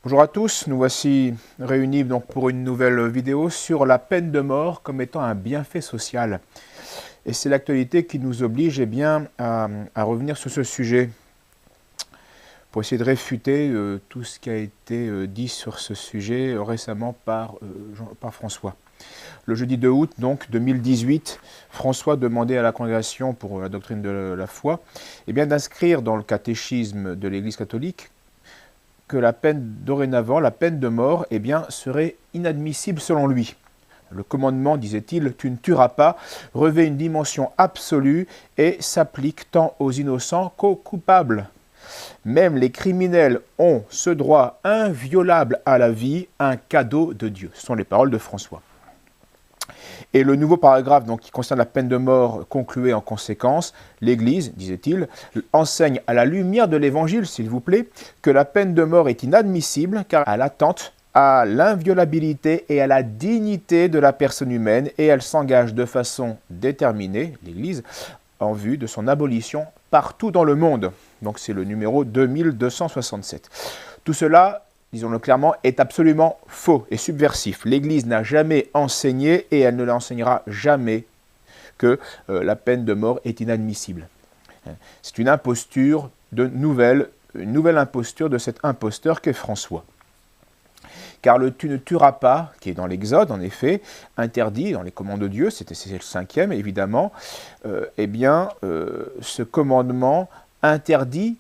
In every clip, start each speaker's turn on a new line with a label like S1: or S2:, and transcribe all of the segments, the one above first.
S1: Bonjour à tous, nous voici réunis donc pour une nouvelle vidéo sur la peine de mort comme étant un bienfait social. Et c'est l'actualité qui nous oblige à revenir sur ce sujet pour essayer de réfuter tout ce qui a été dit sur ce sujet récemment par François. Le jeudi 2 août donc 2018, François demandait à la Congrégation pour la doctrine de la foi d'inscrire dans le catéchisme de l'Église catholique que dorénavant, la peine de mort serait inadmissible selon lui. Le commandement, disait-il, tu ne tueras pas, revêt une dimension absolue et s'applique tant aux innocents qu'aux coupables. Même les criminels ont ce droit inviolable à la vie, un cadeau de Dieu. Ce sont les paroles de François. Et le nouveau paragraphe qui concerne la peine de mort concluait en conséquence. L'Église, disait-il, enseigne à la lumière de l'Évangile, s'il vous plaît, que la peine de mort est inadmissible car elle attente à l'inviolabilité et à la dignité de la personne humaine et elle s'engage de façon déterminée, l'Église, en vue de son abolition partout dans le monde. Donc c'est le numéro 2267. Tout cela, disons-le clairement, est absolument faux et subversif. L'Église n'a jamais enseigné et elle ne l'enseignera jamais que la peine de mort est inadmissible. C'est une imposture une nouvelle imposture de cet imposteur qu'est François. Car le « tu ne tueras pas », qui est dans l'Exode, en effet, interdit dans les commandements de Dieu, c'est le 5e évidemment, ce commandement interdit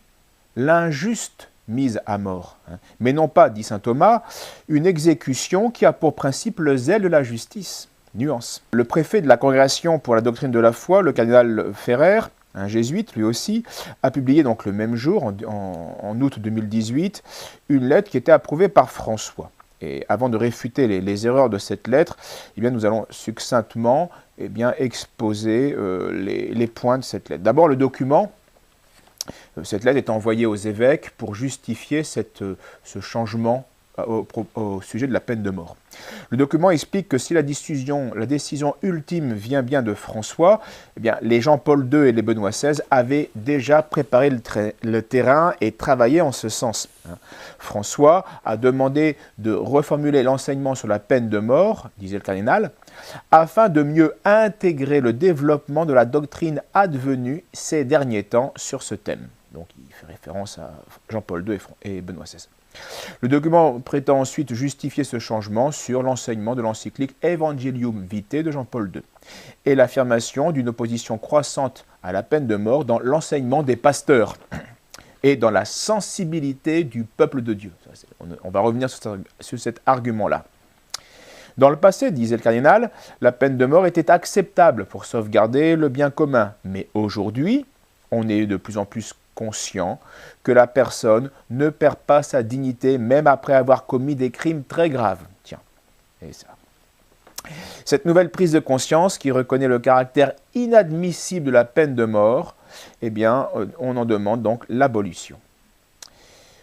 S1: l'injuste mise à mort. Mais non pas, dit saint Thomas, une exécution qui a pour principe le zèle de la justice. Nuance. Le préfet de la Congrégation pour la doctrine de la foi, le cardinal Ferrer, un jésuite lui aussi, a publié donc le même jour, en août 2018, une lettre qui était approuvée par François. Et avant de réfuter les erreurs de cette lettre, nous allons succinctement exposer les points de cette lettre. D'abord, le document. Cette lettre est envoyée aux évêques pour justifier ce changement au sujet de la peine de mort. Le document explique que si la décision ultime vient bien de François, les Jean-Paul II et les Benoît XVI avaient déjà préparé le terrain et travaillé en ce sens. François a demandé de reformuler l'enseignement sur la peine de mort, disait le cardinal, afin de mieux intégrer le développement de la doctrine advenue ces derniers temps sur ce thème. Donc il fait référence à Jean-Paul II et Benoît XVI. Le document prétend ensuite justifier ce changement sur l'enseignement de l'encyclique Evangelium Vitae de Jean-Paul II et l'affirmation d'une opposition croissante à la peine de mort dans l'enseignement des pasteurs et dans la sensibilité du peuple de Dieu. On va revenir sur cet argument-là. Dans le passé, disait le cardinal, la peine de mort était acceptable pour sauvegarder le bien commun. Mais aujourd'hui, on est de plus en plus conscient que la personne ne perd pas sa dignité même après avoir commis des crimes très graves. Tiens, et ça. Cette nouvelle prise de conscience qui reconnaît le caractère inadmissible de la peine de mort, on en demande donc l'abolition.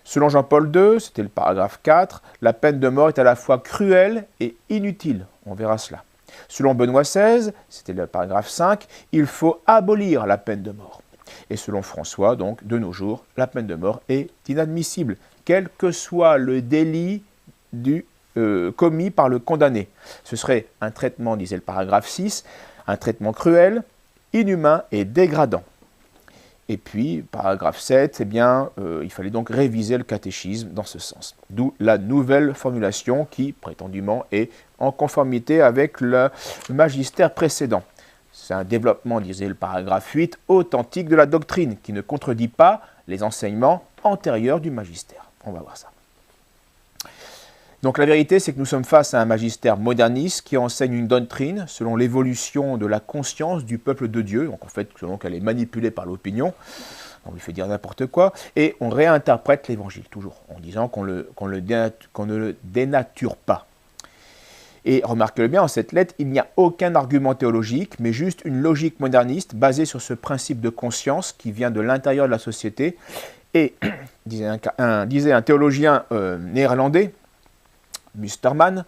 S1: Selon Jean-Paul II, c'était le paragraphe 4, la peine de mort est à la fois cruelle et inutile. On verra cela. Selon Benoît XVI, c'était le paragraphe 5, il faut abolir la peine de mort. Et selon François, donc, de nos jours, la peine de mort est inadmissible, quel que soit le délit commis par le condamné. Ce serait un traitement, disait le paragraphe 6, un traitement cruel, inhumain et dégradant. Et puis, paragraphe 7, il fallait donc réviser le catéchisme dans ce sens. D'où la nouvelle formulation qui, prétendument, est en conformité avec le magistère précédent. C'est un développement, disait le paragraphe 8, authentique de la doctrine, qui ne contredit pas les enseignements antérieurs du magistère. On va voir ça. Donc la vérité, c'est que nous sommes face à un magistère moderniste qui enseigne une doctrine selon l'évolution de la conscience du peuple de Dieu, donc en fait, selon qu'elle est manipulée par l'opinion, on lui fait dire n'importe quoi, et on réinterprète l'évangile, toujours, en disant qu'on ne le dénature pas. Et remarquez-le bien, en cette lettre, il n'y a aucun argument théologique, mais juste une logique moderniste basée sur ce principe de conscience qui vient de l'intérieur de la société. Et, disait un théologien néerlandais, Mustermann,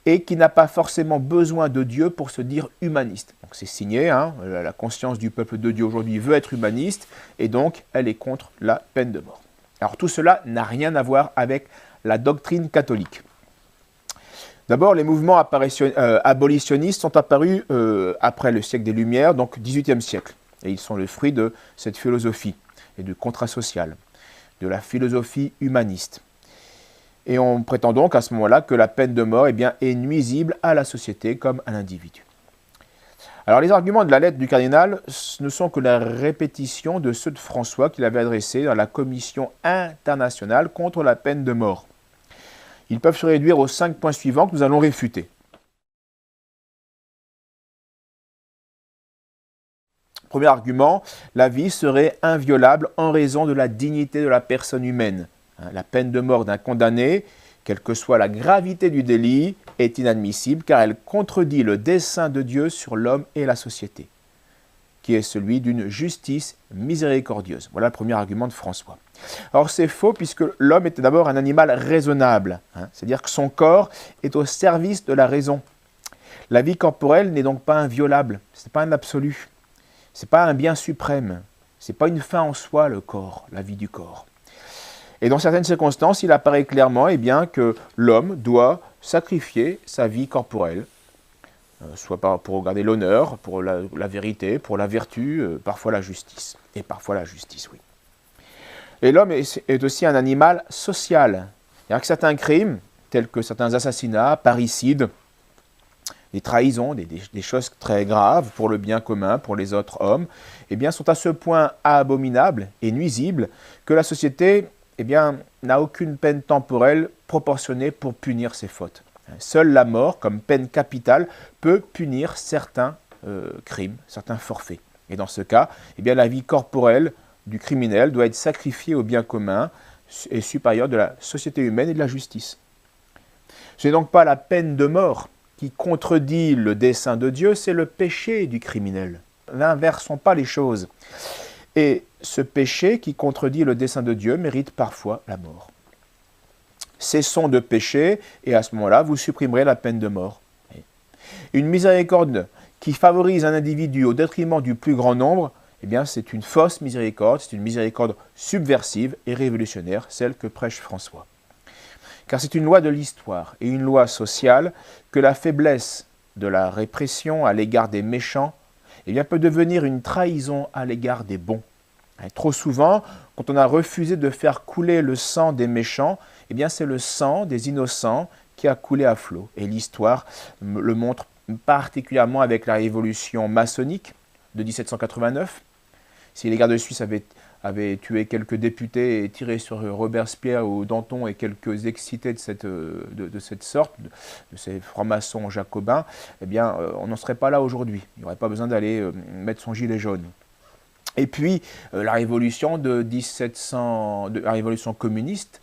S1: et qui n'a pas forcément besoin de Dieu pour se dire humaniste. Donc c'est signé, la conscience du peuple de Dieu aujourd'hui veut être humaniste, et donc elle est contre la peine de mort. Alors tout cela n'a rien à voir avec la doctrine catholique. D'abord, les mouvements abolitionnistes sont apparus après le siècle des Lumières, donc 18e siècle. Et ils sont le fruit de cette philosophie et du contrat social, de la philosophie humaniste. Et on prétend donc à ce moment-là que la peine de mort est nuisible à la société comme à l'individu. Alors les arguments de la lettre du cardinal ne sont que la répétition de ceux de François qu'il avait adressés dans la Commission internationale contre la peine de mort. Ils peuvent se réduire aux 5 points suivants que nous allons réfuter. Premier argument, la vie serait inviolable en raison de la dignité de la personne humaine. La peine de mort d'un condamné, quelle que soit la gravité du délit, est inadmissible car elle contredit le dessein de Dieu sur l'homme et la société, qui est celui d'une justice miséricordieuse. Voilà le premier argument de François. Or c'est faux puisque l'homme était d'abord un animal raisonnable, c'est-à-dire que son corps est au service de la raison. La vie corporelle n'est donc pas inviolable, ce n'est pas un absolu, ce n'est pas un bien suprême, ce n'est pas une fin en soi le corps, la vie du corps. Et dans certaines circonstances, il apparaît clairement que l'homme doit sacrifier sa vie corporelle, soit pour garder l'honneur, pour la vérité, pour la vertu, parfois la justice. Et parfois la justice, oui. Et l'homme est aussi un animal social. C'est-à-dire que certains crimes, tels que certains assassinats, parricides, des trahisons, des choses très graves pour le bien commun, pour les autres hommes, sont à ce point abominables et nuisibles que la société n'a aucune peine temporelle proportionnée pour punir ces fautes. Seule la mort, comme peine capitale, peut punir certains crimes, certains forfaits. Et dans ce cas, la vie corporelle du criminel doit être sacrifiée au bien commun et supérieure de la société humaine et de la justice. Ce n'est donc pas la peine de mort qui contredit le dessein de Dieu, c'est le péché du criminel. N'inversons pas les choses. Et ce péché qui contredit le dessein de Dieu mérite parfois la mort. Cessons de pécher et à ce moment-là, vous supprimerez la peine de mort. Une miséricorde qui favorise un individu au détriment du plus grand nombre, c'est une fausse miséricorde, c'est une miséricorde subversive et révolutionnaire, celle que prêche François. Car c'est une loi de l'histoire et une loi sociale que la faiblesse de la répression à l'égard des méchants peut devenir une trahison à l'égard des bons. Trop souvent, quand on a refusé de faire couler le sang des méchants, c'est le sang des innocents qui a coulé à flot. Et l'histoire le montre particulièrement avec la révolution maçonnique de 1789. Si les gardes suisses avaient tué quelques députés et tiré sur Robespierre ou Danton et quelques excités de cette sorte, de ces francs-maçons jacobins, on n'en serait pas là aujourd'hui. Il n'y aurait pas besoin d'aller mettre son gilet jaune. Et puis, la révolution la révolution communiste,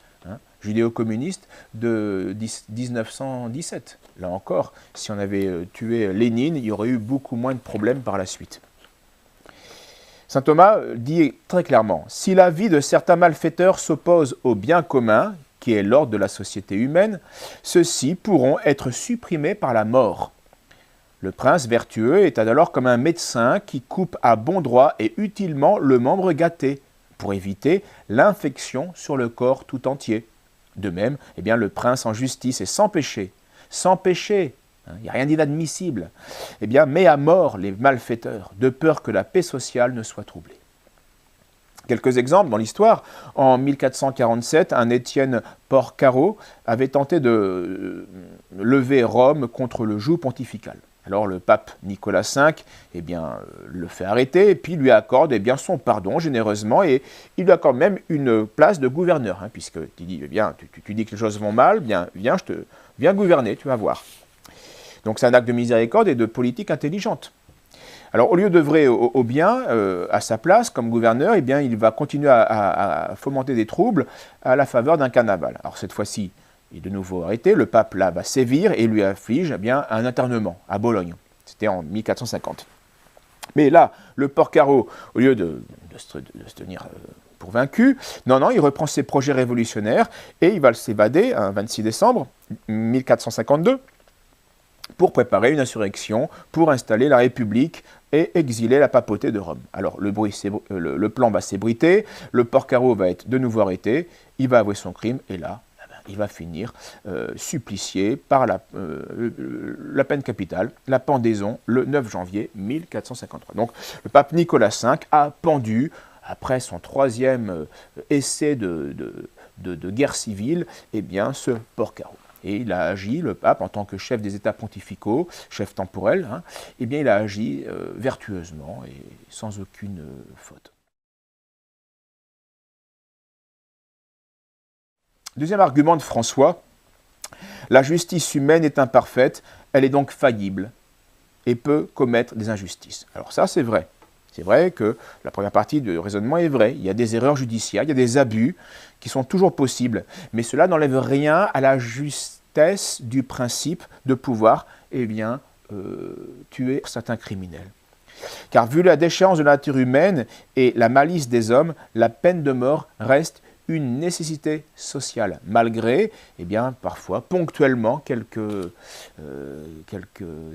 S1: judéo-communiste de 1917. Là encore, si on avait tué Lénine, il y aurait eu beaucoup moins de problèmes par la suite. Saint Thomas dit très clairement, « Si la vie de certains malfaiteurs s'oppose au bien commun, qui est l'ordre de la société humaine, ceux-ci pourront être supprimés par la mort. Le prince vertueux est alors comme un médecin qui coupe à bon droit et utilement le membre gâté, pour éviter l'infection sur le corps tout entier. De même, le prince en justice est sans péché, il n'y a rien d'inadmissible, met à mort les malfaiteurs, de peur que la paix sociale ne soit troublée. » Quelques exemples dans l'histoire. En 1447, un Étienne Porcaro avait tenté de lever Rome contre le joug pontifical. Alors le pape Nicolas V le fait arrêter et puis lui accorde son pardon généreusement et il lui accorde même une place de gouverneur, puisqu'il dit tu dis que les choses vont mal, viens gouverner, tu vas voir. Donc c'est un acte de miséricorde et de politique intelligente. Alors au lieu d'œuvrer au bien à sa place comme gouverneur, il va continuer à fomenter des troubles à la faveur d'un carnaval. Alors cette fois-ci, il est de nouveau arrêté, le pape là va sévir et lui afflige un internement à Bologne. C'était en 1450. Mais là, le Porcaro, au lieu de se tenir pour vaincu, non, il reprend ses projets révolutionnaires et il va s'évader un 26 décembre 1452 pour préparer une insurrection, pour installer la République et exiler la papauté de Rome. Alors le plan va s'ébruiter, le Porcaro va être de nouveau arrêté, il va avouer son crime et là, il va finir supplicié par la peine capitale, la pendaison, le 9 janvier 1453. Donc le pape Nicolas V a pendu, après son troisième essai de guerre civile, eh bien, ce Porcaro. Et il a agi, le pape, en tant que chef des États pontificaux, chef temporel, eh bien, il a agi vertueusement et sans aucune faute. Deuxième argument de François, la justice humaine est imparfaite, elle est donc faillible et peut commettre des injustices. Alors ça, c'est vrai. C'est vrai que la première partie du raisonnement est vraie. Il y a des erreurs judiciaires, il y a des abus qui sont toujours possibles, mais cela n'enlève rien à la justesse du principe de pouvoir tuer certains criminels. Car vu la déchéance de la nature humaine et la malice des hommes, la peine de mort reste une nécessité sociale, malgré, parfois, ponctuellement, quelques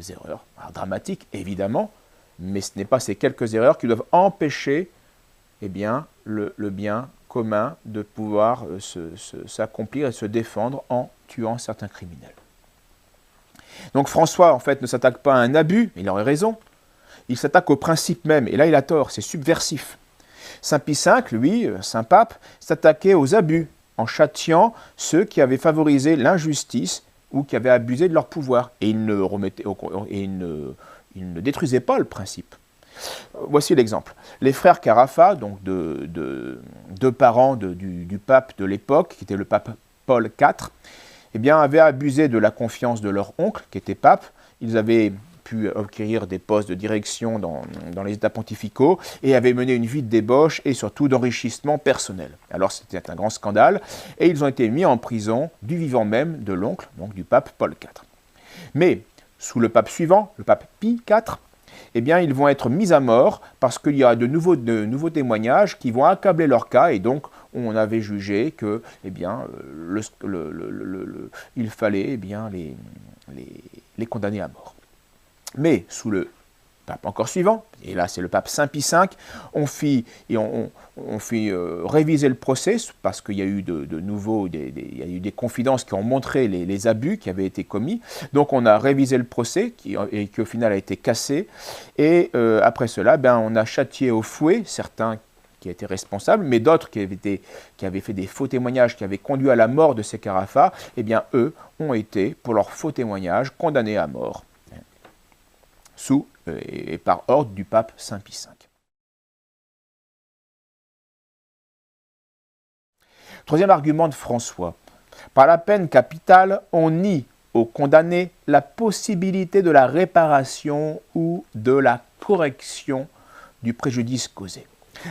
S1: erreurs dramatiques, évidemment, mais ce n'est pas ces quelques erreurs qui doivent empêcher le bien commun de pouvoir s'accomplir et se défendre en tuant certains criminels. Donc François, en fait, ne s'attaque pas à un abus, il aurait raison, il s'attaque au principe même, et là il a tort, c'est subversif. Saint Pie V, lui, Saint Pape, s'attaquait aux abus, en châtiant ceux qui avaient favorisé l'injustice ou qui avaient abusé de leur pouvoir, et il ne détruisait pas le principe. Voici l'exemple. Les frères Carafa, donc deux parents du pape de l'époque, qui était le pape Paul IV, avaient abusé de la confiance de leur oncle, qui était pape. Ils avaient pu acquérir des postes de direction dans les États pontificaux et avaient mené une vie de débauche et surtout d'enrichissement personnel. Alors c'était un grand scandale et ils ont été mis en prison du vivant même de l'oncle, donc du pape Paul IV. Mais sous le pape suivant, le pape Pie IV, ils vont être mis à mort parce qu'il y a de nouveaux témoignages qui vont accabler leur cas et donc on avait jugé que il fallait les condamner à mort. Mais sous le pape encore suivant, et là c'est le pape Saint Pie V, on fit réviser le procès parce qu'il y a eu il y a eu des confidences qui ont montré les abus qui avaient été commis. Donc on a révisé le procès et qui au final a été cassé. Et après cela, on a châtié au fouet certains qui étaient responsables, mais d'autres qui avaient fait des faux témoignages, qui avaient conduit à la mort de ces Carafa, eux ont été, pour leurs faux témoignages, condamnés à mort. Sous et par ordre du pape Saint Pie V. Troisième argument de François. Par la peine capitale, on nie aux condamnés la possibilité de la réparation ou de la correction du préjudice causé.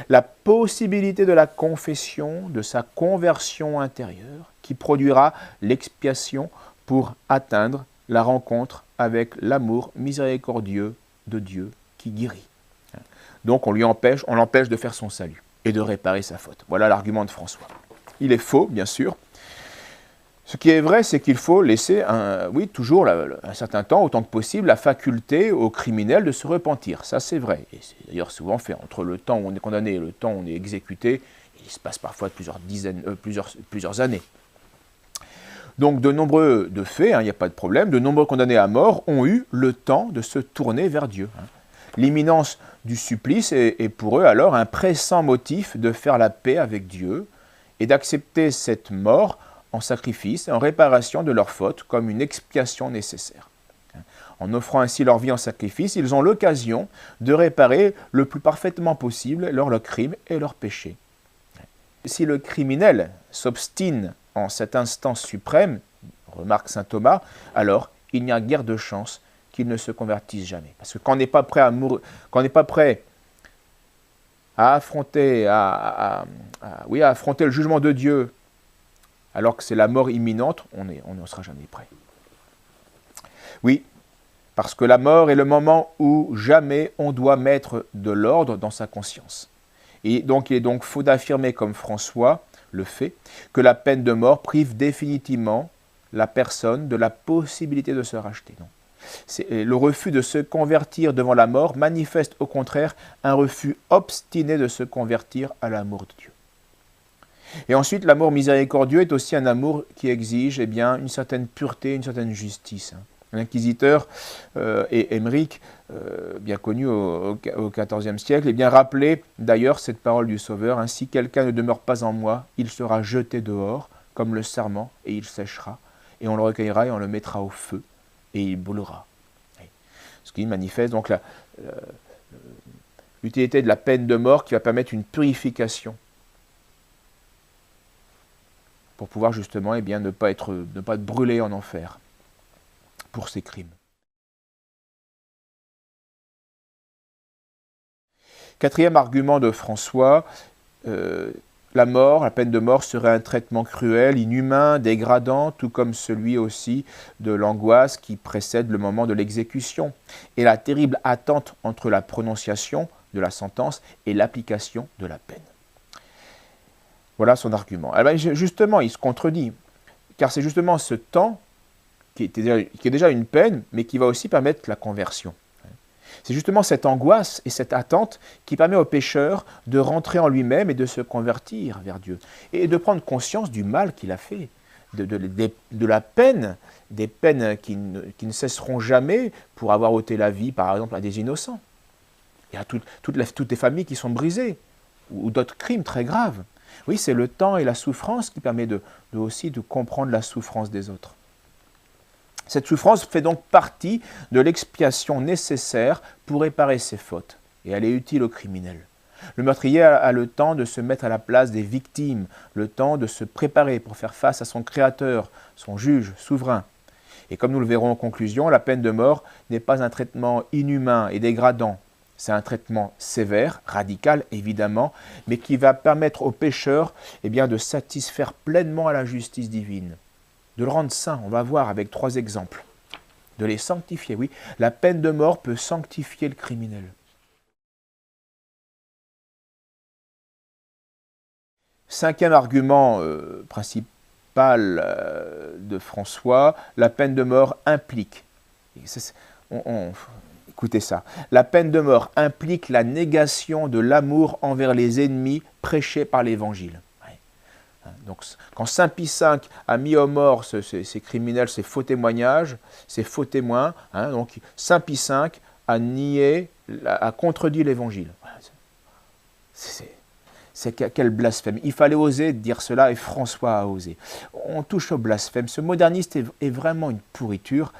S1: La possibilité de la confession, de sa conversion intérieure, qui produira l'expiation pour atteindre la rencontre avec l'amour miséricordieux de Dieu qui guérit. Donc on l'empêche de faire son salut et de réparer sa faute. Voilà l'argument de François. Il est faux, bien sûr. Ce qui est vrai, c'est qu'il faut laisser, toujours un certain temps, autant que possible, la faculté aux criminels de se repentir. Ça, c'est vrai. Et c'est d'ailleurs souvent fait. Entre le temps où on est condamné et le temps où on est exécuté, il se passe parfois plusieurs années. Donc de nombreux faits, il n'y a pas de problème, de nombreux condamnés à mort ont eu le temps de se tourner vers Dieu. L'imminence du supplice est pour eux alors un pressant motif de faire la paix avec Dieu et d'accepter cette mort en sacrifice et en réparation de leurs fautes comme une expiation nécessaire. En offrant ainsi leur vie en sacrifice, ils ont l'occasion de réparer le plus parfaitement possible leurs crimes et leurs péchés. Si le criminel s'obstine en cette instance suprême, remarque saint Thomas, alors il n'y a guère de chance qu'il ne se convertisse jamais. Parce que quand on n'est pas prêt à mourir, quand on n'est pas prêt à affronter, à affronter le jugement de Dieu, alors que c'est la mort imminente, on ne sera jamais prêt. Oui, parce que la mort est le moment où jamais on doit mettre de l'ordre dans sa conscience. Et donc il est donc faux d'affirmer comme François le fait, que la peine de mort prive définitivement la personne de la possibilité de se racheter. Non. Le refus de se convertir devant la mort manifeste au contraire un refus obstiné de se convertir à l'amour de Dieu. Et ensuite, l'amour miséricordieux est aussi un amour qui exige une certaine pureté, une certaine justice. L'inquisiteur Émeric, bien connu au XIVe siècle, rappelait d'ailleurs cette parole du Sauveur: « Ainsi quelqu'un ne demeure pas en moi, il sera jeté dehors, comme le sarment, et il séchera, et on le recueillera et on le mettra au feu, et il brûlera. » Ce qui manifeste donc l'utilité de la peine de mort qui va permettre une purification pour pouvoir justement ne pas être brûlé en enfer pour ses crimes. Quatrième argument de François, la peine de mort serait un traitement cruel, inhumain, dégradant, tout comme celui aussi de l'angoisse qui précède le moment de l'exécution, et la terrible attente entre la prononciation de la sentence et l'application de la peine. Voilà son argument. Justement, il se contredit, car c'est justement ce temps qui est déjà une peine, mais qui va aussi permettre la conversion. C'est justement cette angoisse et cette attente qui permet au pécheur de rentrer en lui-même et de se convertir vers Dieu, et de prendre conscience du mal qu'il a fait, de la peine, des peines qui ne cesseront jamais pour avoir ôté la vie, par exemple, à des innocents. Il y a toutes les familles qui sont brisées, ou d'autres crimes très graves. Oui, c'est le temps et la souffrance qui permet aussi de comprendre la souffrance des autres. Cette souffrance fait donc partie de l'expiation nécessaire pour réparer ses fautes, et elle est utile au criminel. Le meurtrier a le temps de se mettre à la place des victimes, le temps de se préparer pour faire face à son Créateur, son juge souverain. Et comme nous le verrons en conclusion, la peine de mort n'est pas un traitement inhumain et dégradant. C'est un traitement sévère, radical évidemment, mais qui va permettre au pécheur de satisfaire pleinement à la justice divine, de le rendre saint. On va voir avec 3 exemples, de les sanctifier. Oui, la peine de mort peut sanctifier le criminel. Cinquième argument principal de François, la peine de mort implique. Écoutez ça. La peine de mort implique la négation de l'amour envers les ennemis prêché par l'Évangile. Donc, quand Saint Pie V a mis aux morts ces criminels, ces faux témoignages, ces faux témoins, donc Saint Pie V a contredit l'Évangile. Quel blasphème. Il fallait oser dire cela, et François a osé. On touche au blasphème. Ce moderniste est vraiment une pourriture.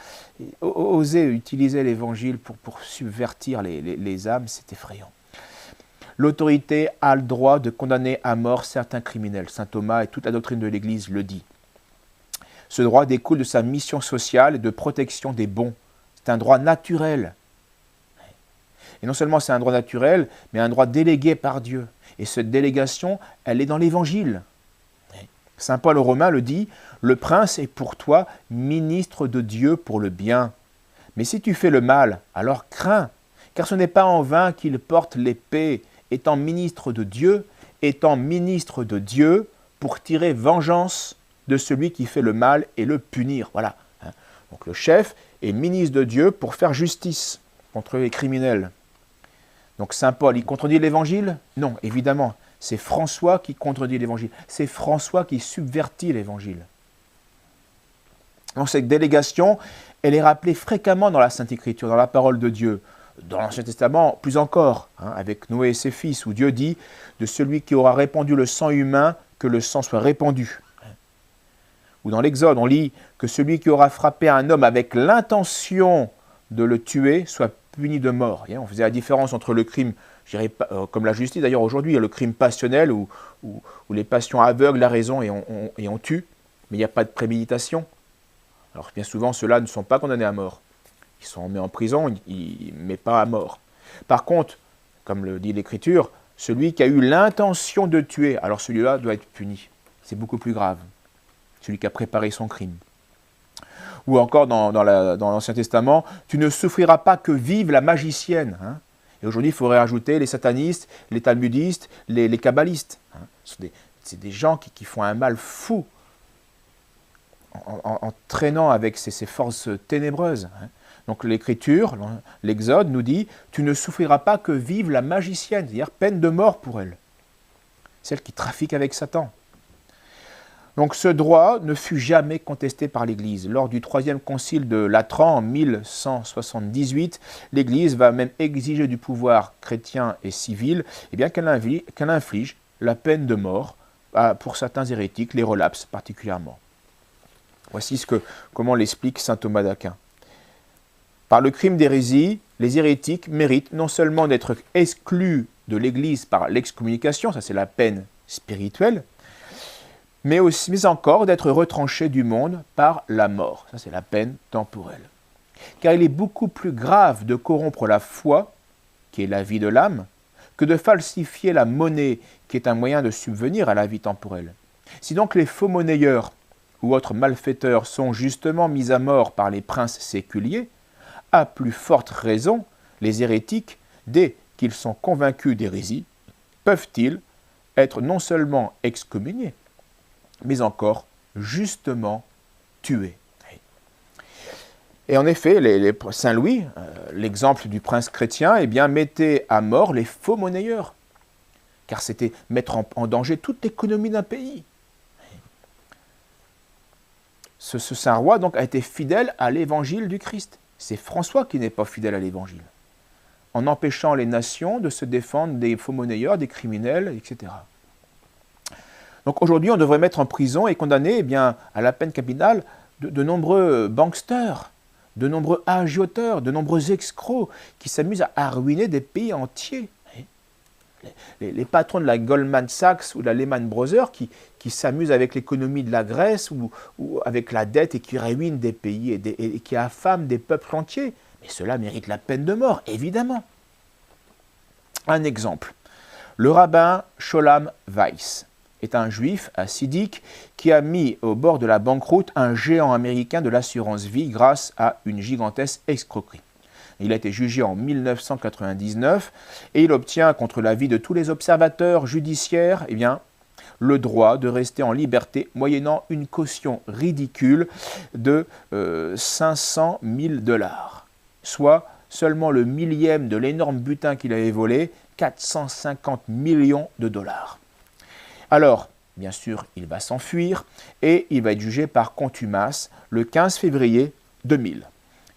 S1: Oser utiliser l'Évangile pour subvertir les âmes, c'est effrayant. L'autorité a le droit de condamner à mort certains criminels. Saint Thomas et toute la doctrine de l'Église le dit. Ce droit découle de sa mission sociale et de protection des bons. C'est un droit naturel. Et non seulement c'est un droit naturel, mais un droit délégué par Dieu. Et cette délégation, elle est dans l'Évangile. Saint Paul aux Romains le dit, « Le prince est pour toi ministre de Dieu pour le bien. Mais si tu fais le mal, alors crains, car ce n'est pas en vain qu'il porte l'épée, étant ministre de Dieu pour tirer vengeance de celui qui fait le mal et le punir. » Voilà. Donc le chef est ministre de Dieu pour faire justice contre les criminels. Donc Saint Paul, il contredit l'Évangile? Non, évidemment. C'est François qui contredit l'Évangile. C'est François qui subvertit l'Évangile. Donc cette délégation, elle est rappelée fréquemment dans la Sainte Écriture, dans la parole de Dieu. Dans l'Ancien Testament, plus encore, avec Noé et ses fils, où Dieu dit de celui qui aura répandu le sang humain, que le sang soit répandu. Ou dans l'Exode, on lit que celui qui aura frappé un homme avec l'intention de le tuer soit puni de mort. On faisait la différence entre le crime, je dirais, comme la justice d'ailleurs aujourd'hui, il y a le crime passionnel où les passions aveuglent la raison et on tue, mais il n'y a pas de préméditation. Alors bien souvent, ceux-là ne sont pas condamnés à mort. Ils sont mis en prison, mais pas à mort. Par contre, comme le dit l'Écriture, celui qui a eu l'intention de tuer, alors celui-là doit être puni. C'est beaucoup plus grave. Celui qui a préparé son crime. Ou encore dans l'Ancien Testament, tu ne souffriras pas que vive la magicienne. Et aujourd'hui, il faudrait ajouter les satanistes, les talmudistes, les kabbalistes. C'est des gens qui font un mal fou. en traînant avec ces forces ténébreuses. Donc l'Écriture, l'Exode nous dit « Tu ne souffriras pas que vive la magicienne », c'est-à-dire peine de mort pour elle, celle qui trafique avec Satan. Donc ce droit ne fut jamais contesté par l'Église. Lors du troisième concile de Latran en 1178, l'Église va même exiger du pouvoir chrétien et civil qu'elle inflige la peine de mort pour certains hérétiques, les relapses particulièrement. Voici comment l'explique saint Thomas d'Aquin. Par le crime d'hérésie, les hérétiques méritent non seulement d'être exclus de l'Église par l'excommunication, ça c'est la peine spirituelle, mais encore d'être retranchés du monde par la mort, ça c'est la peine temporelle. Car il est beaucoup plus grave de corrompre la foi, qui est la vie de l'âme, que de falsifier la monnaie, qui est un moyen de subvenir à la vie temporelle. Si donc les faux monnayeurs ou autres malfaiteurs sont justement mis à mort par les princes séculiers, à plus forte raison, les hérétiques, dès qu'ils sont convaincus d'hérésie, peuvent-ils être non seulement excommuniés, mais encore justement tués. Et en effet, Saint Louis, l'exemple du prince chrétien, mettait à mort les faux monnayeurs, car c'était mettre en danger toute l'économie d'un pays. Ce saint roi donc a été fidèle à l'évangile du Christ. C'est François qui n'est pas fidèle à l'évangile, en empêchant les nations de se défendre des faux monnayeurs, des criminels, etc. Donc aujourd'hui, on devrait mettre en prison et condamner à la peine capitale de nombreux banksters, de nombreux agioteurs, de nombreux escrocs qui s'amusent à ruiner des pays entiers. Les patrons de la Goldman Sachs ou de la Lehman Brothers qui s'amusent avec l'économie de la Grèce ou avec la dette et qui ruinent des pays et qui affament des peuples entiers. Mais cela mérite la peine de mort, évidemment. Un exemple. Le rabbin Sholem Weiss est un juif hassidique qui a mis au bord de la banqueroute un géant américain de l'assurance vie grâce à une gigantesque escroquerie. Il a été jugé en 1999 et il obtient, contre l'avis de tous les observateurs judiciaires, le droit de rester en liberté moyennant une caution ridicule de 500 000 $, soit seulement le millième de l'énorme butin qu'il avait volé, 450 millions de $. Alors, bien sûr, il va s'enfuir et il va être jugé par contumace le 15 février 2000.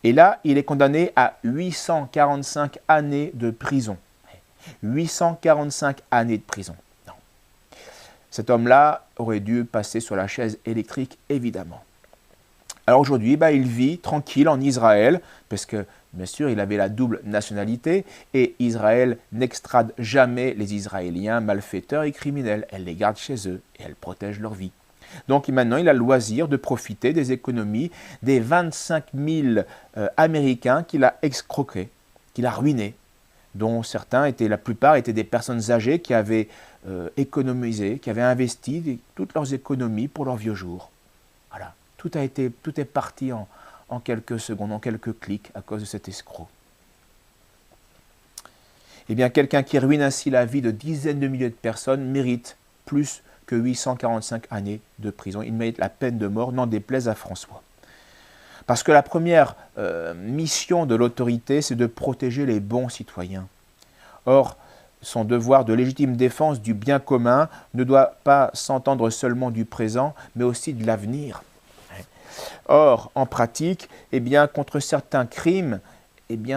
S1: Et là, il est condamné à 845 années de prison. 845 années de prison. Non. Cet homme-là aurait dû passer sur la chaise électrique, évidemment. Alors aujourd'hui, il vit tranquille en Israël, parce que, bien sûr, il avait la double nationalité, et Israël n'extrade jamais les Israéliens malfaiteurs et criminels. Elle les garde chez eux, et elle protège leur vie. Donc maintenant, il a le loisir de profiter des économies des 25 000 Américains qu'il a escroqués, qu'il a ruinés, dont la plupart étaient des personnes âgées qui avaient économisé, qui avaient investi toutes leurs économies pour leurs vieux jours. Voilà, tout est parti en quelques secondes, en quelques clics à cause de cet escroc. Quelqu'un qui ruine ainsi la vie de dizaines de milliers de personnes mérite plus que 845 années de prison. Il mérite la peine de mort, n'en déplaise à François. Parce que la première mission de l'autorité, c'est de protéger les bons citoyens. Or, son devoir de légitime défense du bien commun ne doit pas s'entendre seulement du présent, mais aussi de l'avenir. Or, en pratique, contre certains crimes,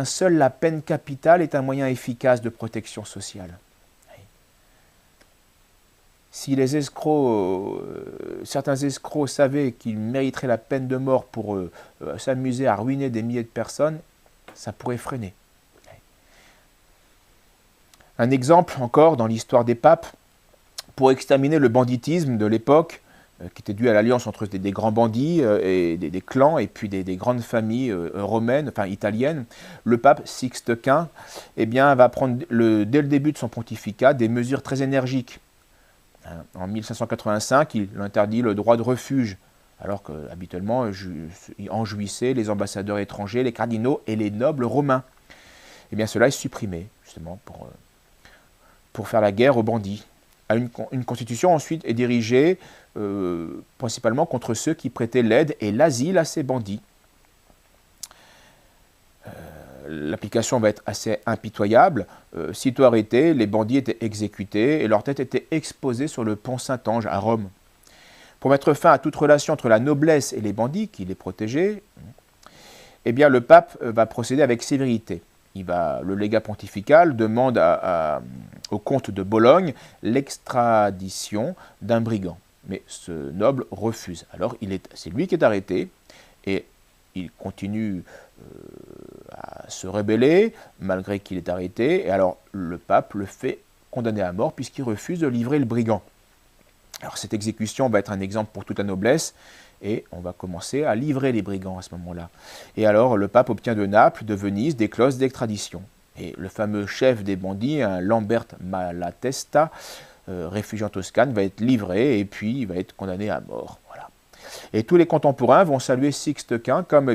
S1: seule la peine capitale est un moyen efficace de protection sociale. Si les escrocs, certains escrocs savaient qu'ils mériteraient la peine de mort pour s'amuser à ruiner des milliers de personnes, ça pourrait freiner. Un exemple encore dans l'histoire des papes, pour exterminer le banditisme de l'époque, qui était dû à l'alliance entre des grands bandits et des clans et puis des grandes familles romaines, enfin italiennes, le pape Sixte Quint va prendre dès le début de son pontificat des mesures très énergiques. En 1585, il interdit le droit de refuge, alors qu'habituellement en jouissaient les ambassadeurs étrangers, les cardinaux et les nobles romains. Cela est supprimé, justement, pour faire la guerre aux bandits. Une constitution ensuite est dirigée principalement contre ceux qui prêtaient l'aide et l'asile à ces bandits. L'application va être assez impitoyable. Sitôt arrêtés, les bandits étaient exécutés et leur tête était exposée sur le pont Saint-Ange à Rome. Pour mettre fin à toute relation entre la noblesse et les bandits qui les protégeaient, eh bien, le pape va procéder avec sévérité. Le légat pontifical demande au comte de Bologne l'extradition d'un brigand. Mais ce noble refuse. Alors, c'est lui qui est arrêté et il continue à se rebeller malgré qu'il est arrêté. Et alors, le pape le fait condamner à mort puisqu'il refuse de livrer le brigand. Alors, cette exécution va être un exemple pour toute la noblesse. Et on va commencer à livrer les brigands à ce moment-là. Et alors, le pape obtient de Naples, de Venise, des clauses d'extradition. Et le fameux chef des bandits, Lambert Malatesta, réfugié en Toscane, va être livré et puis il va être condamné à mort. Voilà. Et tous les contemporains vont saluer Sixte Quint comme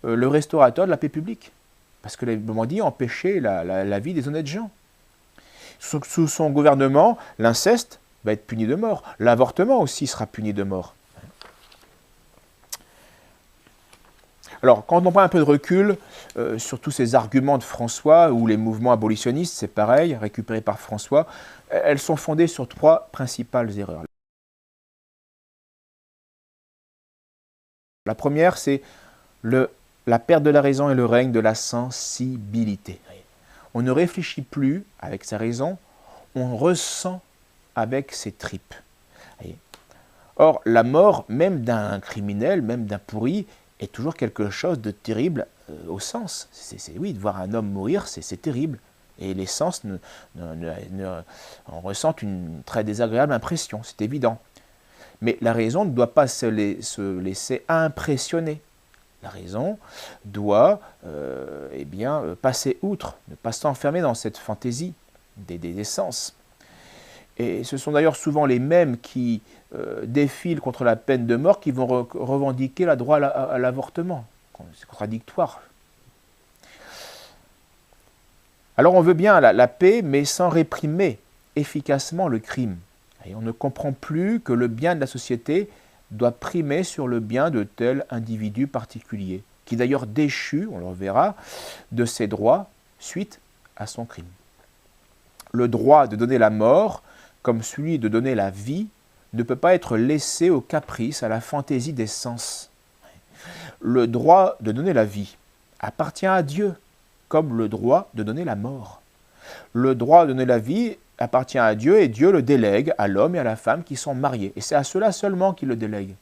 S1: le restaurateur de la paix publique. Parce que les bandits empêchaient la vie des honnêtes gens. Sous son gouvernement, l'inceste va être puni de mort. L'avortement aussi sera puni de mort. Alors, quand on prend un peu de recul sur tous ces arguments de François, ou les mouvements abolitionnistes, c'est pareil, récupérés par François, elles sont fondées sur 3 principales erreurs. La première, c'est la perte de la raison et le règne de la sensibilité. On ne réfléchit plus avec sa raison, on ressent avec ses tripes. Or, la mort, même d'un criminel, même d'un pourri, est toujours quelque chose de terrible au sens. Oui, de voir un homme mourir, c'est terrible. Et les sens en ressentent une très désagréable impression, c'est évident. Mais la raison ne doit pas se laisser impressionner. La raison doit passer outre, ne pas s'enfermer dans cette fantaisie des sens. Et ce sont d'ailleurs souvent les mêmes qui défilent contre la peine de mort qui vont revendiquer le droit à l'avortement. C'est contradictoire. Alors on veut bien la paix, mais sans réprimer efficacement le crime. Et on ne comprend plus que le bien de la société doit primer sur le bien de tel individu particulier, qui d'ailleurs déchu, on le verra, de ses droits suite à son crime. Le droit de donner la mort, comme celui de donner la vie, ne peut pas être laissé au caprice, à la fantaisie des sens. Le droit de donner la vie appartient à Dieu, comme le droit de donner la mort. Le droit de donner la vie appartient à Dieu et Dieu le délègue à l'homme et à la femme qui sont mariés. Et c'est à cela seulement qu'il le délègue.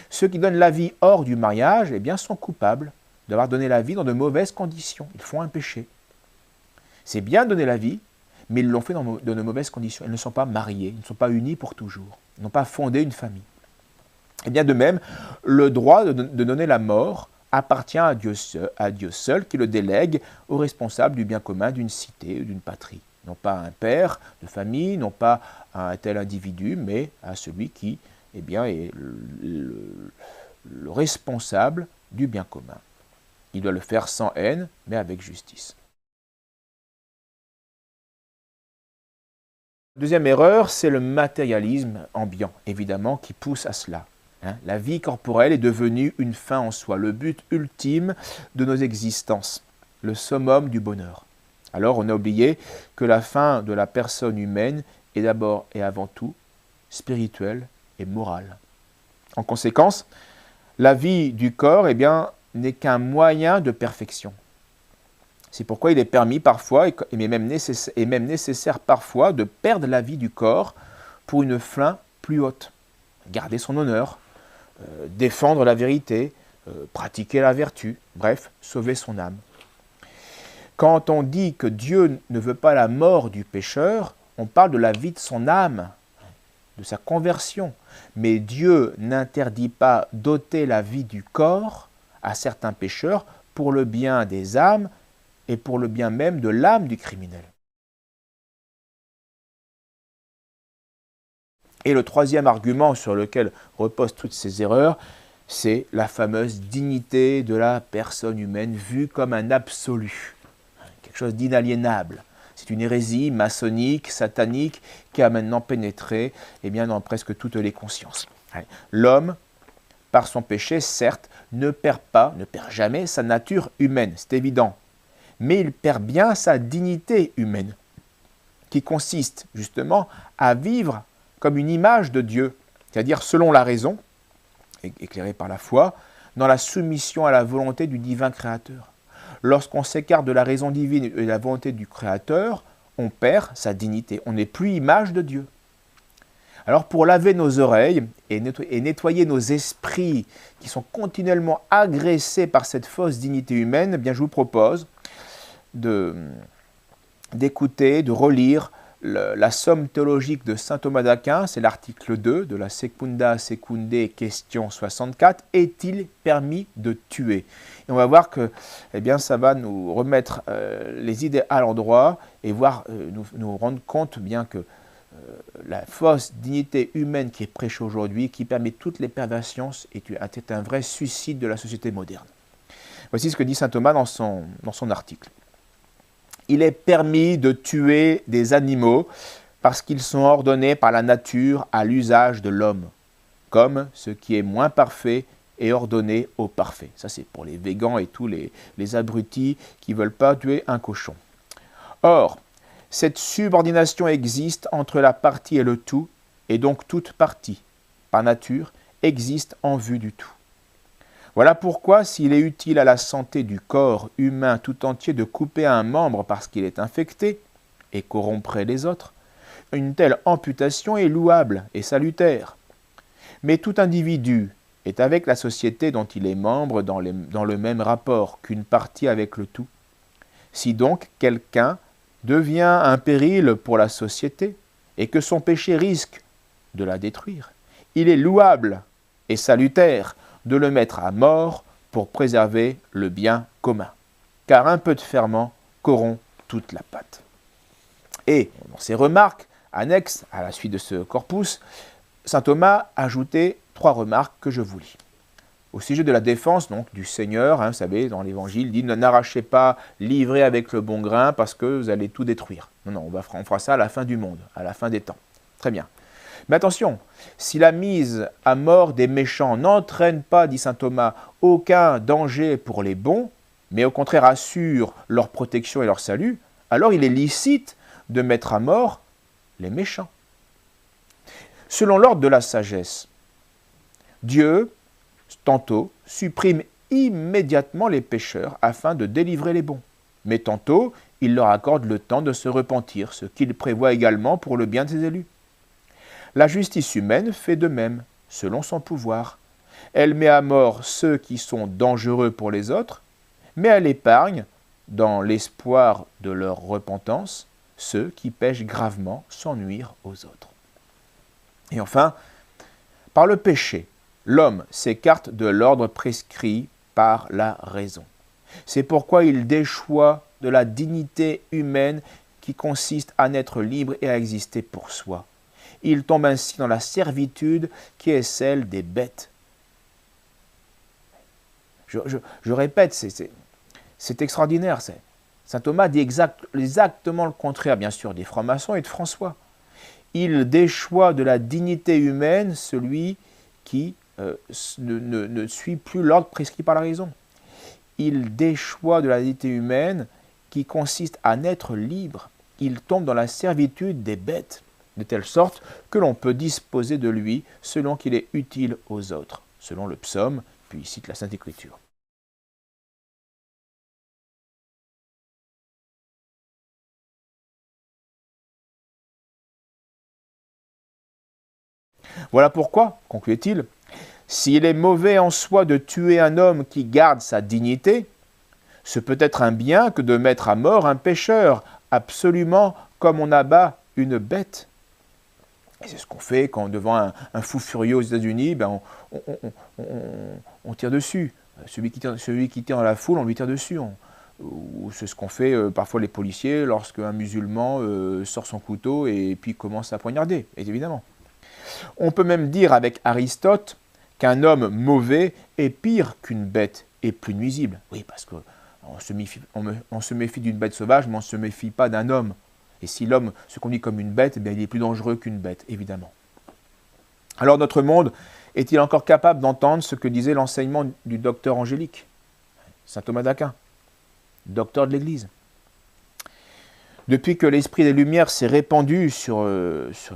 S1: Ceux qui donnent la vie hors du mariage sont coupables d'avoir donné la vie dans de mauvaises conditions. Ils font un péché. C'est bien de donner la vie, mais ils l'ont fait dans de mauvaises conditions. Ils ne sont pas mariés, ils ne sont pas unis pour toujours. Ils n'ont pas fondé une famille. Et bien de même, le droit de donner la mort appartient à Dieu seul qui le délègue aux responsables du bien commun d'une cité ou d'une patrie. Non pas à un père de famille, non pas à un tel individu, mais à celui qui est le responsable du bien commun. Il doit le faire sans haine, mais avec justice. Deuxième erreur, c'est le matérialisme ambiant, évidemment, qui pousse à cela. La vie corporelle est devenue une fin en soi, le but ultime de nos existences, le summum du bonheur. Alors on a oublié que la fin de la personne humaine est d'abord et avant tout spirituelle et morale. En conséquence, la vie du corps n'est qu'un moyen de perfection. C'est pourquoi il est permis parfois, et même nécessaire parfois, de perdre la vie du corps pour une fin plus haute. Garder son honneur, défendre la vérité, pratiquer la vertu, bref, sauver son âme. Quand on dit que Dieu ne veut pas la mort du pécheur, on parle de la vie de son âme, de sa conversion. Mais Dieu n'interdit pas d'ôter la vie du corps à certains pécheurs pour le bien des âmes et pour le bien même de l'âme du criminel. Et le troisième argument sur lequel reposent toutes ces erreurs, c'est la fameuse dignité de la personne humaine vue comme un absolu, quelque chose d'inaliénable. C'est une hérésie maçonnique, satanique, qui a maintenant pénétré dans presque toutes les consciences. L'homme, par son péché, certes, ne perd jamais sa nature humaine, c'est évident. Mais il perd bien sa dignité humaine, qui consiste justement à vivre comme une image de Dieu, c'est-à-dire selon la raison, éclairée par la foi, dans la soumission à la volonté du divin Créateur. Lorsqu'on s'écarte de la raison divine et de la volonté du Créateur, on perd sa dignité, on n'est plus image de Dieu. Alors pour laver nos oreilles et nettoyer nos esprits qui sont continuellement agressés par cette fausse dignité humaine, je vous propose d'écouter, de relire la somme théologique de saint Thomas d'Aquin, c'est l'article 2 de la Secunda Secundae, question 64, est-il permis de tuer? Et on va voir que ça va nous remettre les idées à l'endroit et nous rendre compte bien que la fausse dignité humaine qui est prêchée aujourd'hui, qui permet toutes les perversions, est un vrai suicide de la société moderne. Voici ce que dit saint Thomas dans son article. Il est permis de tuer des animaux parce qu'ils sont ordonnés par la nature à l'usage de l'homme, comme ce qui est moins parfait est ordonné au parfait. Ça, c'est pour les végans et tous les abrutis qui ne veulent pas tuer un cochon. Or, cette subordination existe entre la partie et le tout, et donc toute partie, par nature, existe en vue du tout. Voilà pourquoi, s'il est utile à la santé du corps humain tout entier de couper un membre parce qu'il est infecté et corromprait les autres, une telle amputation est louable et salutaire. Mais tout individu est avec la société dont il est membre dans le même rapport qu'une partie avec le tout. Si donc quelqu'un devient un péril pour la société et que son péché risque de la détruire, il est louable et salutaire de le mettre à mort pour préserver le bien commun. Car un peu de ferment corrompt toute la pâte. Et dans ses remarques annexes à la suite de ce corpus, saint Thomas a ajouté 3 remarques que je vous lis. Au sujet de la défense donc, du Seigneur, vous savez, dans l'Évangile, il dit « N'arrachez pas l'ivraie avec le bon grain parce que vous allez tout détruire. » Non, on fera ça à la fin du monde, à la fin des temps. Très bien. Mais attention, si la mise à mort des méchants n'entraîne pas, dit saint Thomas, aucun danger pour les bons, mais au contraire assure leur protection et leur salut, alors il est licite de mettre à mort les méchants. Selon l'ordre de la sagesse, Dieu, tantôt, supprime immédiatement les pécheurs afin de délivrer les bons, mais tantôt, il leur accorde le temps de se repentir, ce qu'il prévoit également pour le bien de ses élus. La justice humaine fait de même, selon son pouvoir. Elle met à mort ceux qui sont dangereux pour les autres, mais elle épargne, dans l'espoir de leur repentance, ceux qui pêchent gravement sans nuire aux autres. Et enfin, par le péché, l'homme s'écarte de l'ordre prescrit par la raison. C'est pourquoi il déchoit de la dignité humaine qui consiste à naître libre et à exister pour soi. Il tombe ainsi dans la servitude qui est celle des bêtes. Je répète, c'est extraordinaire. Saint Thomas dit exactement le contraire, bien sûr, des francs-maçons et de François. Il déchoit de la dignité humaine celui qui ne suit plus l'ordre prescrit par la raison. Il déchoit de la dignité humaine qui consiste à naître libre. Il tombe dans la servitude des bêtes, de telle sorte que l'on peut disposer de lui selon qu'il est utile aux autres, selon le psaume, puis il cite la Sainte Écriture. Voilà pourquoi, conclut-il, s'il est mauvais en soi de tuer un homme qui garde sa dignité, ce peut être un bien que de mettre à mort un pécheur, absolument comme on abat une bête. Et c'est ce qu'on fait quand devant un fou furieux aux États-Unis, on tire dessus. Celui qui tire dans la foule, on lui tire dessus. Ou c'est ce qu'on fait parfois les policiers lorsqu'un musulman sort son couteau et puis commence à poignarder, évidemment. On peut même dire avec Aristote qu'un homme mauvais est pire qu'une bête et plus nuisible. Oui, parce qu'on se méfie d'une bête sauvage, mais on ne se méfie pas d'un homme. Et si l'homme se conduit comme une bête, eh bien, il est plus dangereux qu'une bête, évidemment. Alors notre monde est-il encore capable d'entendre ce que disait l'enseignement du docteur angélique, saint Thomas d'Aquin, docteur de l'Église? Depuis que l'esprit des Lumières s'est répandu sur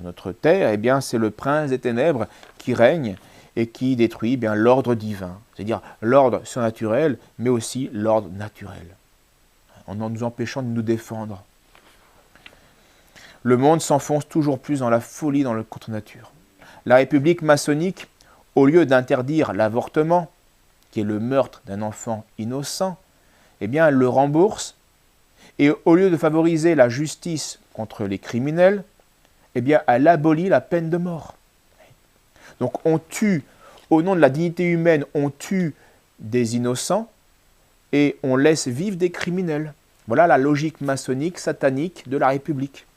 S1: notre terre, eh bien, c'est le prince des ténèbres qui règne et qui détruit l'ordre divin, c'est-à-dire l'ordre surnaturel, mais aussi l'ordre naturel, en nous empêchant de nous défendre. Le monde s'enfonce toujours plus dans la folie, dans le contre-nature. La République maçonnique, au lieu d'interdire l'avortement, qui est le meurtre d'un enfant innocent, eh bien, elle le rembourse. Et au lieu de favoriser la justice contre les criminels, eh bien, elle abolit la peine de mort. Donc on tue, au nom de la dignité humaine, on tue des innocents et on laisse vivre des criminels. Voilà la logique maçonnique, satanique de la République.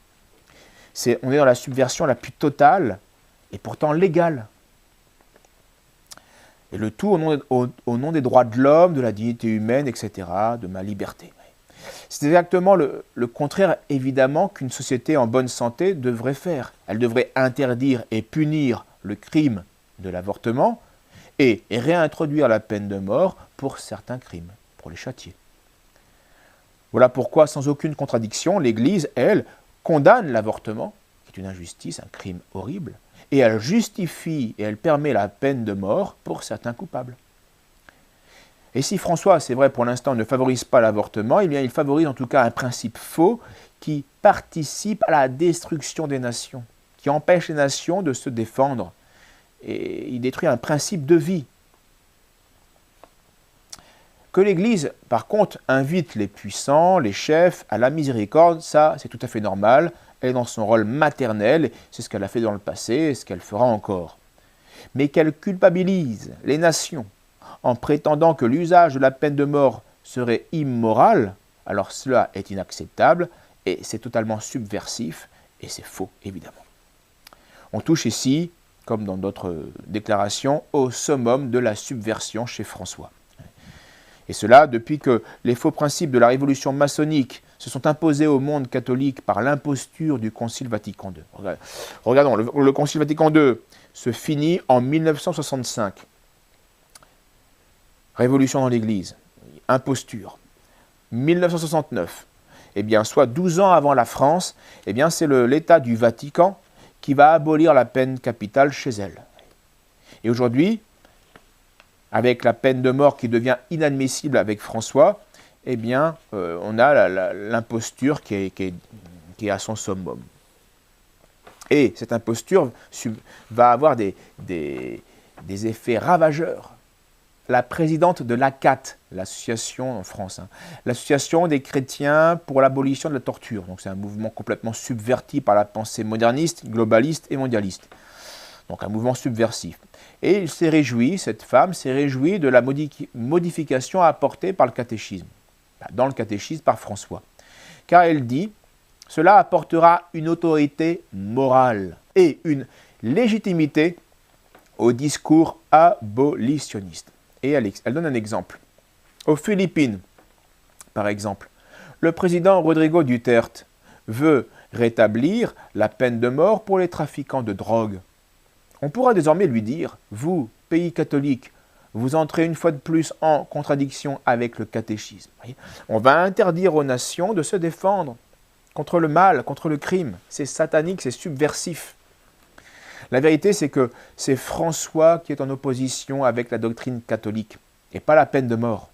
S1: On est dans la subversion la plus totale et pourtant légale. Et le tout au nom des droits de l'homme, de la dignité humaine, etc., de ma liberté. C'est exactement le contraire, évidemment, qu'une société en bonne santé devrait faire. Elle devrait interdire et punir le crime de l'avortement et réintroduire la peine de mort pour certains crimes, pour les châtier. Voilà pourquoi, sans aucune contradiction, l'Église, elle, condamne l'avortement, qui est une injustice, un crime horrible, et elle justifie et elle permet la peine de mort pour certains coupables. Et si François, c'est vrai pour l'instant, ne favorise pas l'avortement, eh bien il favorise en tout cas un principe faux qui participe à la destruction des nations, qui empêche les nations de se défendre. Et il détruit un principe de vie. Que l'Église, par contre, invite les puissants, les chefs à la miséricorde, ça c'est tout à fait normal. Elle est dans son rôle maternel, c'est ce qu'elle a fait dans le passé et ce qu'elle fera encore. Mais qu'elle culpabilise les nations en prétendant que l'usage de la peine de mort serait immoral, alors cela est inacceptable et c'est totalement subversif et c'est faux, évidemment. On touche ici, comme dans d'autres déclarations, au summum de la subversion chez François. Et cela depuis que les faux principes de la révolution maçonnique se sont imposés au monde catholique par l'imposture du Concile Vatican II. Regardons, le Concile Vatican II se finit en 1965. Révolution dans l'Église, imposture. 1969, eh bien, soit 12 ans avant la France, eh bien, c'est l'État du Vatican qui va abolir la peine capitale chez elle. Et aujourd'hui, avec la peine de mort qui devient inadmissible avec François, eh bien, on a l'imposture qui est à son summum. Et cette imposture va avoir des effets ravageurs. La présidente de l'ACAT, l'association en France, l'association des chrétiens pour l'abolition de la torture. Donc c'est un mouvement complètement subverti par la pensée moderniste, globaliste et mondialiste. Donc un mouvement subversif. Et il s'est réjoui, cette femme s'est réjouie de la modification apportée par le catéchisme, dans le catéchisme par François. Car elle dit, cela apportera une autorité morale et une légitimité au discours abolitionniste. Et elle donne un exemple. Aux Philippines, par exemple, le président Rodrigo Duterte veut rétablir la peine de mort pour les trafiquants de drogue. On pourra désormais lui dire, vous, pays catholique, vous entrez une fois de plus en contradiction avec le catéchisme. On va interdire aux nations de se défendre contre le mal, contre le crime. C'est satanique, c'est subversif. La vérité, c'est que c'est François qui est en opposition avec la doctrine catholique, et pas la peine de mort.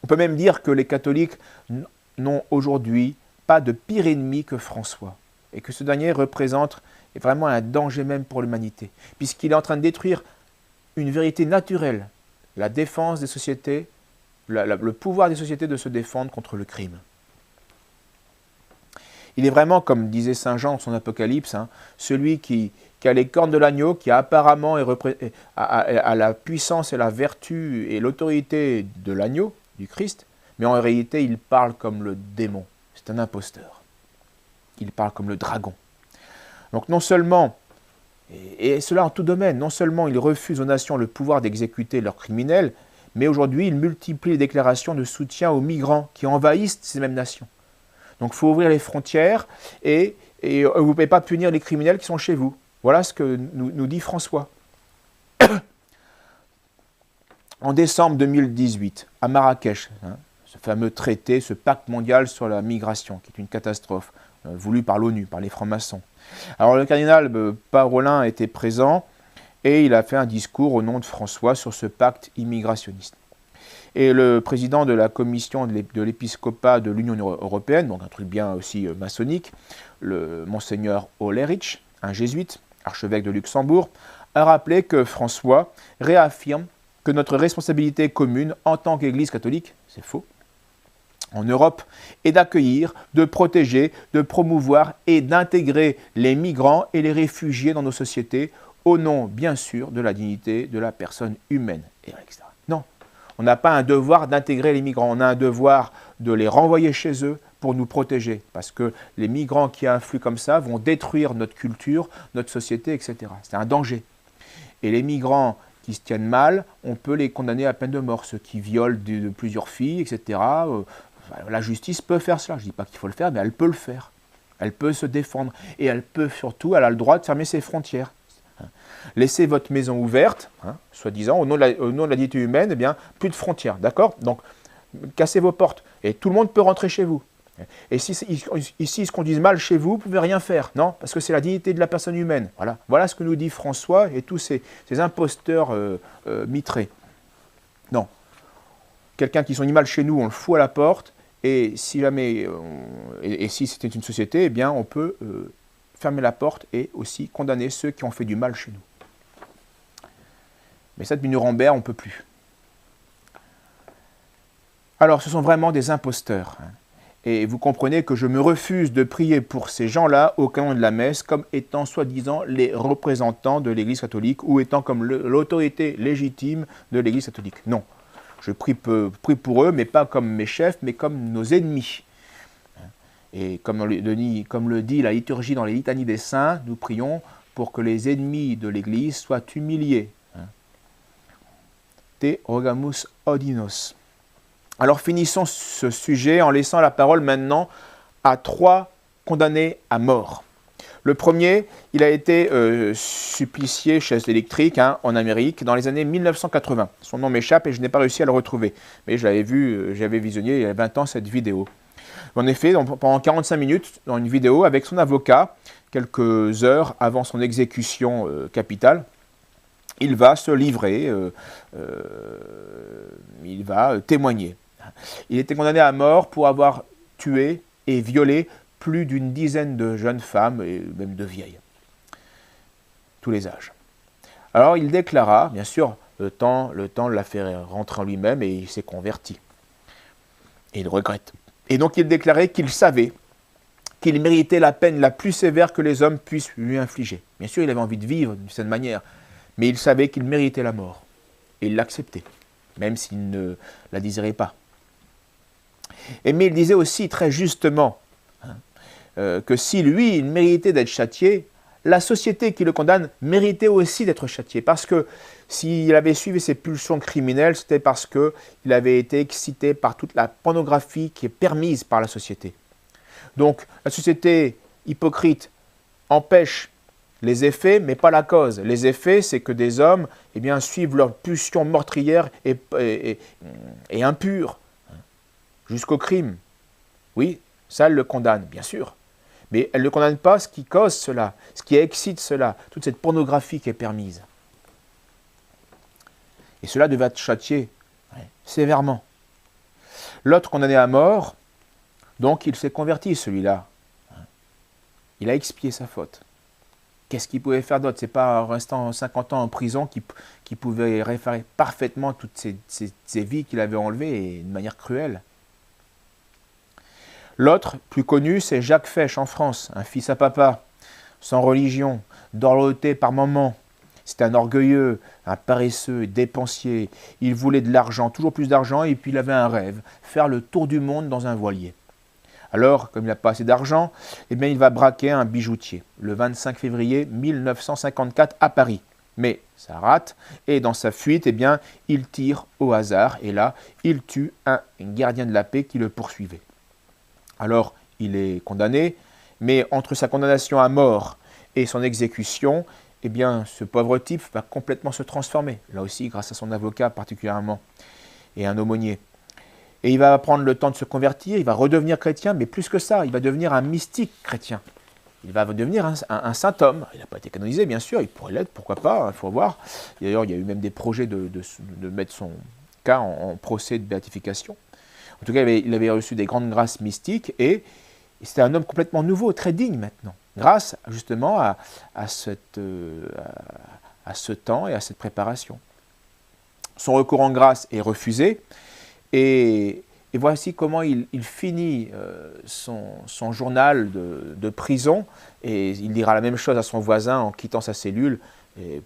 S1: On peut même dire que les catholiques n'ont aujourd'hui pas de pire ennemi que François, et que ce dernier représente vraiment un danger même pour l'humanité, puisqu'il est en train de détruire une vérité naturelle, la défense des sociétés, le pouvoir des sociétés de se défendre contre le crime. Il est vraiment, comme disait Saint Jean dans son Apocalypse, celui qui a les cornes de l'agneau, qui apparemment a la puissance et la vertu et l'autorité de l'agneau, du Christ, mais en réalité, il parle comme le démon. C'est un imposteur. Il parle comme le dragon. Donc non seulement, et cela en tout domaine, non seulement il refuse aux nations le pouvoir d'exécuter leurs criminels, mais aujourd'hui, il multiplie les déclarations de soutien aux migrants qui envahissent ces mêmes nations. Donc il faut ouvrir les frontières et vous ne pouvez pas punir les criminels qui sont chez vous. Voilà ce que nous dit François. En décembre 2018, à Marrakech, ce fameux traité, ce pacte mondial sur la migration, qui est une catastrophe, voulu par l'ONU, par les francs-maçons. Alors le cardinal Parolin était présent et il a fait un discours au nom de François sur ce pacte immigrationniste. Et le président de la commission de l'épiscopat de l'Union européenne, donc un truc bien aussi maçonnique, le monseigneur Olerich, un jésuite, archevêque de Luxembourg, a rappelé que François réaffirme que notre responsabilité commune en tant qu'Église catholique, c'est faux, en Europe, est d'accueillir, de protéger, de promouvoir et d'intégrer les migrants et les réfugiés dans nos sociétés, au nom, bien sûr, de la dignité de la personne humaine, etc. Non, on n'a pas un devoir d'intégrer les migrants, on a un devoir de les renvoyer chez eux pour nous protéger, parce que les migrants qui affluent comme ça vont détruire notre culture, notre société, etc. C'est un danger. Et les migrants qui se tiennent mal, on peut les condamner à peine de mort, ceux qui violent de plusieurs filles, etc. La justice peut faire cela, je ne dis pas qu'il faut le faire, mais elle peut le faire. Elle peut se défendre, et elle peut surtout, elle a le droit de fermer ses frontières. Laissez votre maison ouverte, soi-disant, au nom de la dignité humaine, eh bien, plus de frontières, d'accord? Donc, cassez vos portes, et tout le monde peut rentrer chez vous. Et si ici, ce qu'on dise mal chez vous, vous ne pouvez rien faire, non? Parce que c'est la dignité de la personne humaine. Voilà ce que nous dit François et tous ces imposteurs mitrés. Non. Quelqu'un qui sont mal chez nous, on le fout à la porte, et si jamais, si c'était une société, eh bien, on peut fermer la porte et aussi condamner ceux qui ont fait du mal chez nous. Mais ça, depuis Nuremberg, on ne peut plus. Alors, ce sont vraiment des imposteurs. Et vous comprenez que je me refuse de prier pour ces gens-là au canon de la messe comme étant soi-disant les représentants de l'Église catholique ou étant comme l'autorité légitime de l'Église catholique. Non, je prie pour eux, mais pas comme mes chefs, mais comme nos ennemis. Et comme le dit la liturgie dans les litanies des saints, nous prions pour que les ennemis de l'Église soient humiliés. Te rogamus odinos. Alors finissons ce sujet en laissant la parole maintenant à 3 condamnés à mort. Le premier, il a été supplicié chaise électrique en Amérique dans les années 1980. Son nom m'échappe et je n'ai pas réussi à le retrouver. Mais j'avais visionné il y a 20 ans cette vidéo. En effet, pendant 45 minutes, dans une vidéo avec son avocat, quelques heures avant son exécution capitale, il va se livrer, il va témoigner. Il était condamné à mort pour avoir tué et violé plus d'une dizaine de jeunes femmes et même de vieilles. Tous les âges. Alors il déclara, bien sûr, le temps l'a fait rentrer en lui-même et il s'est converti. Et il regrette. Et donc il déclarait qu'il savait qu'il méritait la peine la plus sévère que les hommes puissent lui infliger. Bien sûr, il avait envie de vivre d'une certaine manière, mais il savait qu'il méritait la mort. Et il l'acceptait, même s'il ne la désirait pas. Mais il disait aussi très justement que si lui, il méritait d'être châtié, la société qui le condamne méritait aussi d'être châtiée. Parce que s'il avait suivi ses pulsions criminelles, c'était parce qu'il avait été excité par toute la pornographie qui est permise par la société. Donc la société hypocrite empêche les effets, mais pas la cause. Les effets, c'est que des hommes suivent leurs pulsions meurtrières et impures jusqu'au crime. Oui, ça, elle le condamne, bien sûr. Mais elle ne condamne pas ce qui cause cela, ce qui excite cela, toute cette pornographie qui est permise. Et cela devait être châtié sévèrement. L'autre condamné à mort, donc il s'est converti, celui-là. Il a expié sa faute. Qu'est-ce qu'il pouvait faire d'autre? Ce n'est pas en restant 50 ans en prison qu'il pouvait réparer parfaitement toutes ces vies qu'il avait enlevées et de manière cruelle. L'autre, plus connu, c'est Jacques Fesch en France, un fils à papa, sans religion, dorloté par moments. C'était un orgueilleux, un paresseux, dépensier. Il voulait de l'argent, toujours plus d'argent, et puis il avait un rêve, faire le tour du monde dans un voilier. Alors, comme il n'a pas assez d'argent, il va braquer un bijoutier, le 25 février 1954 à Paris. Mais ça rate, et dans sa fuite, il tire au hasard, et là, il tue un gardien de la paix qui le poursuivait. Alors, il est condamné, mais entre sa condamnation à mort et son exécution, eh bien, ce pauvre type va complètement se transformer, là aussi grâce à son avocat particulièrement, et un aumônier. Et il va prendre le temps de se convertir, il va redevenir chrétien, mais plus que ça, il va devenir un mystique chrétien. Il va devenir un saint homme. Il n'a pas été canonisé, bien sûr, il pourrait l'être, pourquoi pas, il faut voir. D'ailleurs, il y a eu même des projets de mettre son cas en procès de béatification. En tout cas, il avait reçu des grandes grâces mystiques et c'était un homme complètement nouveau, très digne maintenant, grâce justement à ce temps et à cette préparation. Son recours en grâce est refusé et voici comment il finit son journal de prison et il dira la même chose à son voisin en quittant sa cellule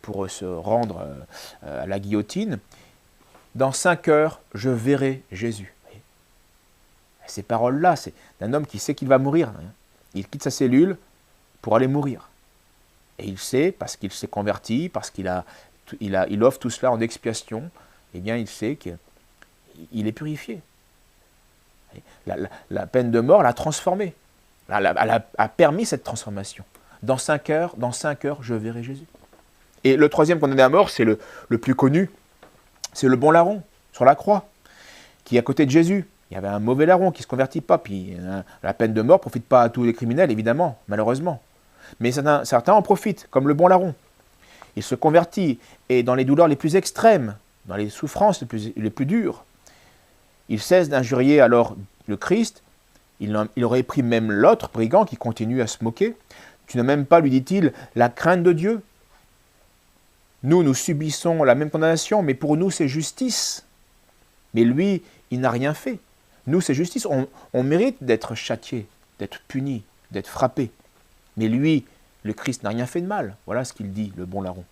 S1: pour se rendre à la guillotine. Dans 5 heures, je verrai Jésus. Ces paroles-là, c'est d'un homme qui sait qu'il va mourir. Il quitte sa cellule pour aller mourir. Et il sait, parce qu'il s'est converti, parce qu'il il offre tout cela en expiation, eh bien il sait qu'il est purifié. La peine de mort l'a transformé. Elle a permis cette transformation. Dans 5 heures, je verrai Jésus. Et le troisième condamné à mort, c'est le plus connu, c'est le bon larron, sur la croix, qui est à côté de Jésus. Il y avait un mauvais larron qui ne se convertit pas, puis la peine de mort ne profite pas à tous les criminels, évidemment, malheureusement. Mais certains en profitent, comme le bon larron. Il se convertit, et dans les douleurs les plus extrêmes, dans les souffrances les plus dures, il cesse d'injurier alors le Christ, il aurait pris même l'autre brigand qui continue à se moquer. Tu n'as même pas, lui dit-il, la crainte de Dieu. Nous subissons la même condamnation, mais pour nous c'est justice. Mais lui, il n'a rien fait. Nous, c'est justice. On mérite d'être châtié, d'être puni, d'être frappé. Mais lui, le Christ n'a rien fait de mal. Voilà ce qu'il dit, le bon larron.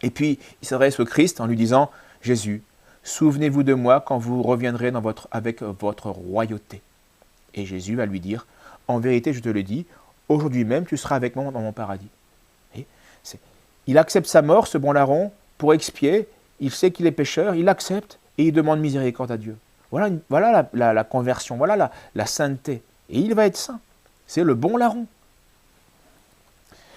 S1: Et puis, il s'adresse au Christ en lui disant, « Jésus, souvenez-vous de moi quand vous reviendrez avec votre royauté. » Et Jésus va lui dire, « En vérité, je te le dis, aujourd'hui même, tu seras avec moi dans mon paradis. » Il accepte sa mort, ce bon larron, pour expier. Il sait qu'il est pécheur, il l'accepte et il demande miséricorde à Dieu. Voilà la conversion, voilà la sainteté. Et il va être saint. C'est le bon larron.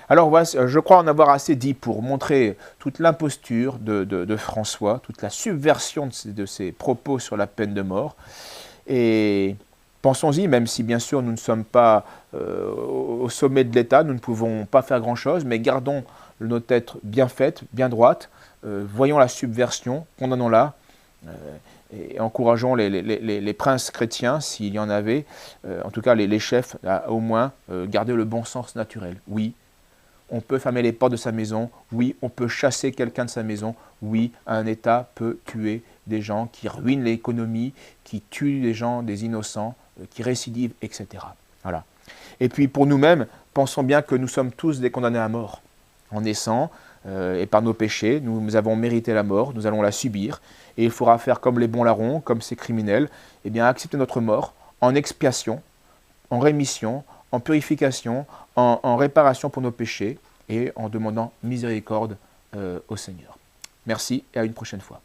S1: Alors, voilà, je crois en avoir assez dit pour montrer toute l'imposture de François, toute la subversion de ses propos sur la peine de mort. Et pensons-y, même si bien sûr nous ne sommes pas au sommet de l'État, nous ne pouvons pas faire grand-chose, mais gardons nos têtes bien faites, bien droites, voyons la subversion, condamnons-la, et encourageons les princes chrétiens, s'il y en avait, en tout cas les chefs, à au moins garder le bon sens naturel. Oui, on peut fermer les portes de sa maison, oui, on peut chasser quelqu'un de sa maison, oui, un État peut tuer des gens qui ruinent l'économie, qui tuent des gens, des innocents, qui récidivent, etc. Voilà. Et puis pour nous-mêmes, pensons bien que nous sommes tous des condamnés à mort. En naissant, et par nos péchés, nous avons mérité la mort, nous allons la subir, et il faudra faire comme les bons larrons, comme ces criminels, eh bien accepter notre mort en expiation, en rémission, en purification, en réparation pour nos péchés, et en demandant miséricorde au Seigneur. Merci et à une prochaine fois.